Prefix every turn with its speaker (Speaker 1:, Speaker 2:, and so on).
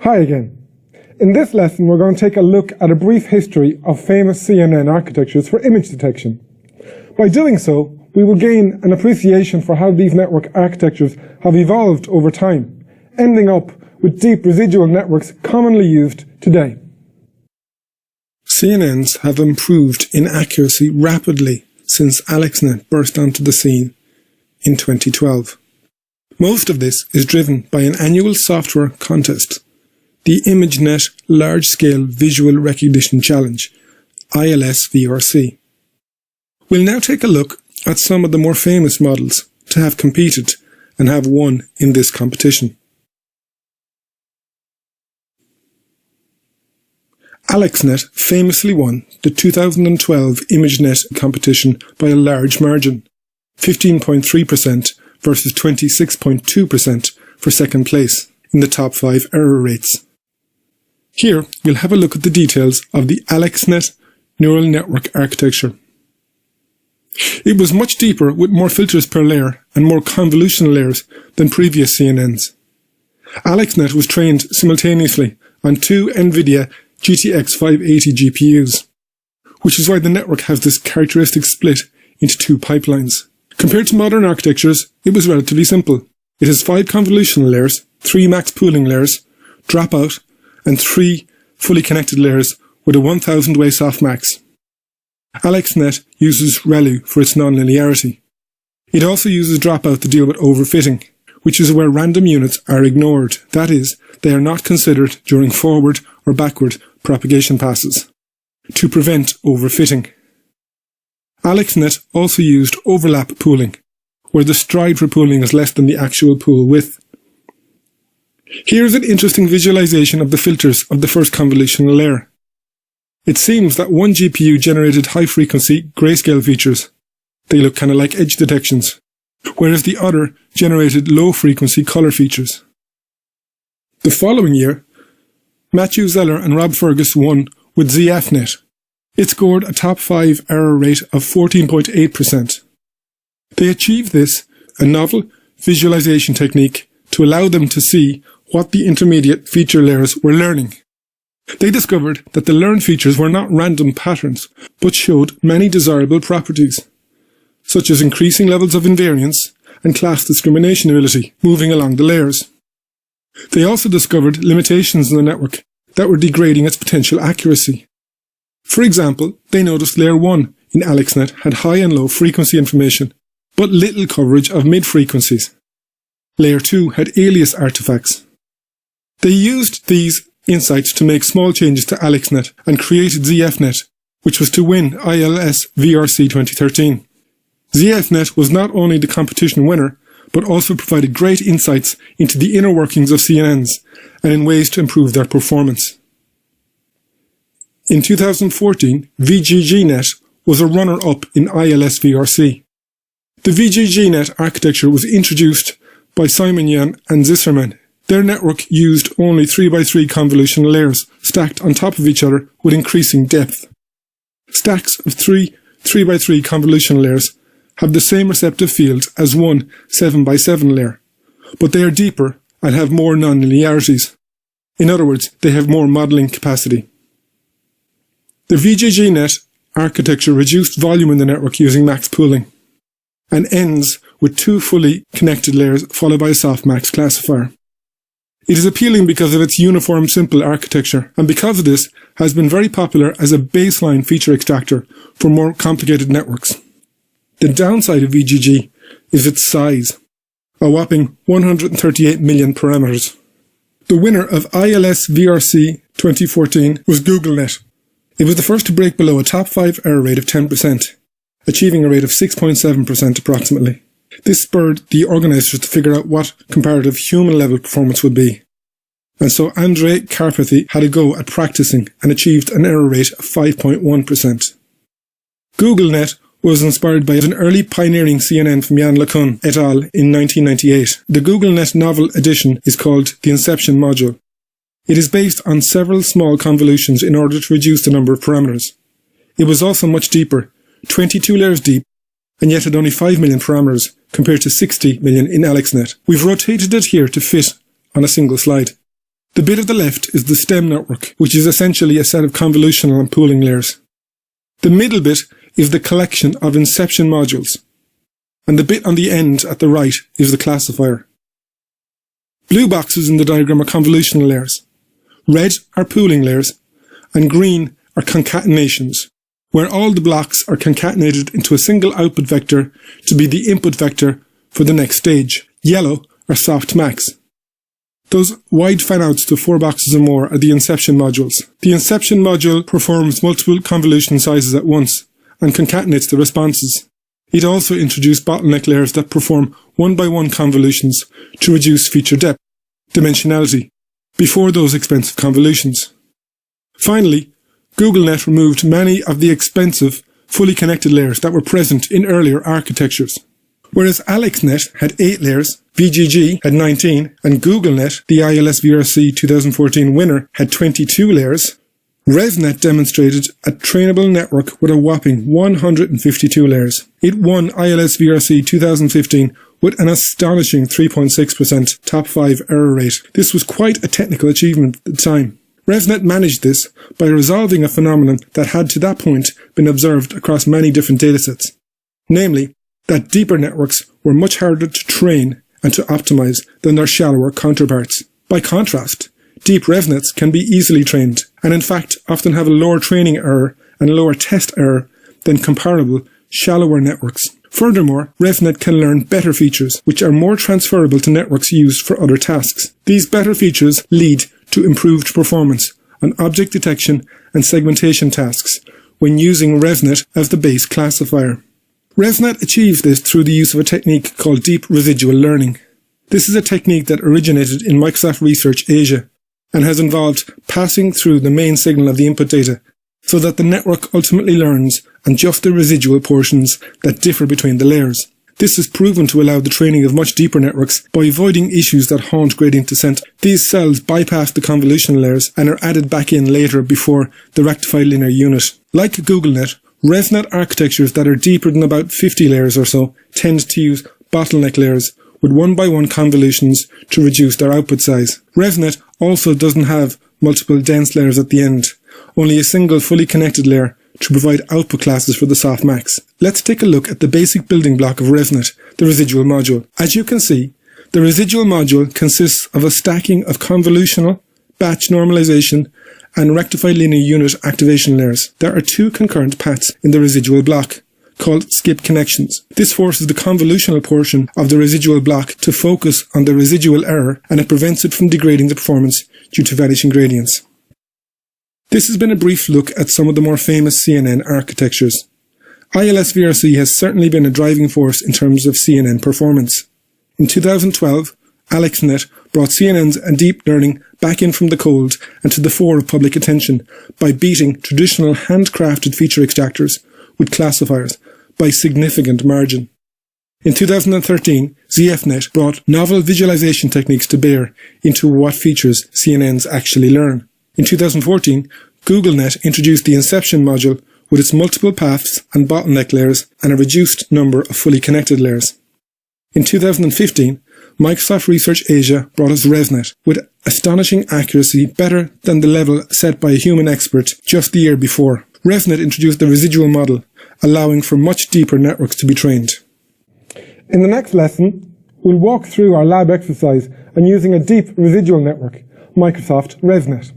Speaker 1: Hi again. In this lesson, we're going to take a look at a brief history of famous CNN architectures for image detection. By doing so, we will gain an appreciation for how these network architectures have evolved over time, ending up with deep residual networks commonly used today.
Speaker 2: CNNs have improved in accuracy rapidly since AlexNet burst onto the scene in 2012. Most of this is driven by an annual software contest, the ImageNet Large-Scale Visual Recognition Challenge, ILS-VRC. We'll now take a look at some of the more famous models to have competed and have won in this competition. AlexNet famously won the 2012 ImageNet competition by a large margin, 15.3% versus 26.2% for second place in the top 5 error rates. Here, we'll have a look at the details of the AlexNet neural network architecture. It was much deeper with more filters per layer and more convolutional layers than previous CNNs. AlexNet was trained simultaneously on 2 NVIDIA GTX 580 GPUs, which is why the network has this characteristic split into 2 pipelines. Compared to modern architectures, it was relatively simple. It has 5 convolutional layers, 3 max pooling layers, dropout, and 3 fully connected layers with a 1000-way softmax. AlexNet uses ReLU for its nonlinearity. It also uses dropout to deal with overfitting, which is where random units are ignored. That is, they are not considered during forward or backward propagation passes, to prevent overfitting. AlexNet also used overlap pooling, where the stride for pooling is less than the actual pool width. Here's an interesting visualization of the filters of the first convolutional layer. It seems that one GPU generated high-frequency grayscale features. They look kind of like edge detections, whereas the other generated low-frequency color features. The following year, Matthew Zeller and Rob Fergus won with ZFNet. It scored a top 5 error rate of 14.8%. They achieved this, a novel visualization technique to allow them to see what the intermediate feature layers were learning. They discovered that the learned features were not random patterns, but showed many desirable properties, such as increasing levels of invariance and class discrimination ability moving along the layers. They also discovered limitations in the network that were degrading its potential accuracy. For example, they noticed Layer 1 in AlexNet had high and low frequency information, but little coverage of mid-frequencies. Layer 2 had alias artifacts. They used these insights to make small changes to AlexNet and created ZFNet, which was to win ILS-VRC 2013. ZFNet was not only the competition winner, but also provided great insights into the inner workings of CNNs and in ways to improve their performance. In 2014, VGGNet was a runner-up in ILS-VRC. The VGGNet architecture was introduced by Simonyan and Zisserman. Their network used only 3x3 convolutional layers stacked on top of each other with increasing depth. Stacks of 3x3 convolutional layers have the same receptive fields as one 7x7 layer, but they are deeper and have more nonlinearities. In other words, they have more modeling capacity. The VGGNet architecture reduced volume in the network using max pooling and ends with 2 fully connected layers followed by a softmax classifier. It is appealing because of its uniform, simple architecture, and because of this has been very popular as a baseline feature extractor for more complicated networks. The downside of VGG is its size, a whopping 138 million parameters. The winner of ILS-VRC 2014 was GoogleNet. It was the first to break below a top 5 error rate of 10%, achieving a rate of 6.7% approximately. This spurred the organisers to figure out what comparative human-level performance would be. And so Andrei Karpathy had a go at practicing and achieved an error rate of 5.1%. GoogleNet was inspired by an early pioneering CNN from Yann LeCun et al. In 1998. The GoogleNet Novel Edition is called the Inception Module. It is based on several small convolutions in order to reduce the number of parameters. It was also much deeper, 22 layers deep, and yet had only 5 million parameters compared to 60 million in AlexNet. We've rotated it here to fit on a single slide. The bit of the left is the stem network, which is essentially a set of convolutional and pooling layers. The middle bit is the collection of inception modules, and the bit on the end at the right is the classifier. Blue boxes in the diagram are convolutional layers, red are pooling layers, and green are concatenations, where all the blocks are concatenated into a single output vector to be the input vector for the next stage. Yellow are softmax. Those wide fanouts to 4 boxes or more are the inception modules. The inception module performs multiple convolution sizes at once and concatenates the responses. It also introduced bottleneck layers that perform one-by-one convolutions to reduce feature depth, dimensionality, before those expensive convolutions. Finally, GoogleNet removed many of the expensive, fully connected layers that were present in earlier architectures. Whereas AlexNet had 8 layers, VGG had 19, and GoogleNet, the ILS-VRC 2014 winner, had 22 layers, ResNet demonstrated a trainable network with a whopping 152 layers. It won ILS-VRC 2015 with an astonishing 3.6% top 5 error rate. This was quite a technical achievement at the time. ResNet managed this by resolving a phenomenon that had to that point been observed across many different datasets, namely that deeper networks were much harder to train and to optimize than their shallower counterparts. By contrast, deep ResNets can be easily trained, and in fact often have a lower training error and a lower test error than comparable, shallower networks. Furthermore, ResNet can learn better features, which are more transferable to networks used for other tasks. These better features lead to improved performance on object detection and segmentation tasks when using ResNet as the base classifier. ResNet achieves this through the use of a technique called deep residual learning. This is a technique that originated in Microsoft Research Asia and has involved passing through the main signal of the input data so that the network ultimately learns on just the residual portions that differ between the layers. This is proven to allow the training of much deeper networks by avoiding issues that haunt gradient descent. These cells bypass the convolutional layers and are added back in later before the rectified linear unit. Like GoogleNet, ResNet architectures that are deeper than about 50 layers or so tend to use bottleneck layers with one-by-one convolutions to reduce their output size. ResNet also doesn't have multiple dense layers at the end, only a single fully connected layer to provide output classes for the softmax. Let's take a look at the basic building block of ResNet, the residual module. As you can see, the residual module consists of a stacking of convolutional, batch normalization, and rectified linear unit activation layers. There are 2 concurrent paths in the residual block, called skip connections. This forces the convolutional portion of the residual block to focus on the residual error, and it prevents it from degrading the performance due to vanishing gradients. This has been a brief look at some of the more famous CNN architectures. ILS-VRC has certainly been a driving force in terms of CNN performance. In 2012, AlexNet brought CNNs and deep learning back in from the cold and to the fore of public attention by beating traditional handcrafted feature extractors with classifiers by significant margin. In 2013, ZFNet brought novel visualization techniques to bear into what features CNNs actually learn. In 2014, GoogleNet introduced the inception module with its multiple paths and bottleneck layers and a reduced number of fully connected layers. In 2015, Microsoft Research Asia brought us ResNet with astonishing accuracy, better than the level set by a human expert just the year before. ResNet introduced the residual model, allowing for much deeper networks to be trained.
Speaker 1: In the next lesson, we'll walk through our lab exercise and using a deep residual network, Microsoft ResNet.